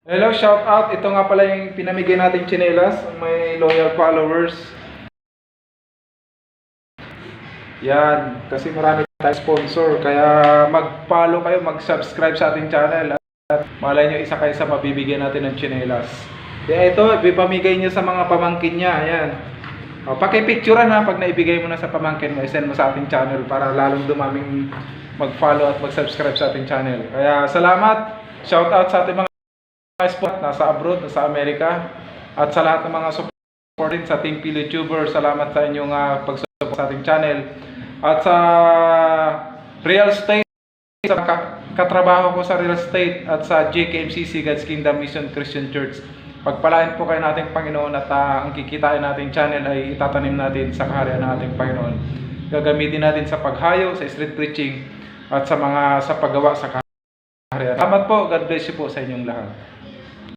Hello, shout out. Ito nga pala yung pinamigay nating tsinelas, may loyal followers. Yan, kasi marami tayong sponsor. Kaya mag-follow kayo, mag-subscribe sa ating channel. At malay nyo, isa kayo sa mabibigyan natin ng tsinelas. Kaya ito, ipamigay nyo sa mga pamangkin niya. Ayan. O, pakipicturean ha, pag naibigay mo na sa pamangkin mo, isend mo sa ating channel para lalong dumaming mag-follow at mag-subscribe sa ating channel. Kaya salamat, shout out sa ating mga spot nasa abroad, nasa Amerika, at sa lahat ng mga support din sa Team PhilYouTuber. Salamat sa inyong pag-support sa ating channel. At sa real estate, sa katrabaho ko sa real estate at sa JKMCC, God's Kingdom Mission Christian Church, pagpalain po kayo nating Panginoon at ang kikitain nating channel ay itatanim natin sa kaharian ng ating Panginoon. Gagamitin natin sa paghayo, sa street preaching, at sa paggawa sa kaharian. Salamat po, God bless you po sa inyong lahat.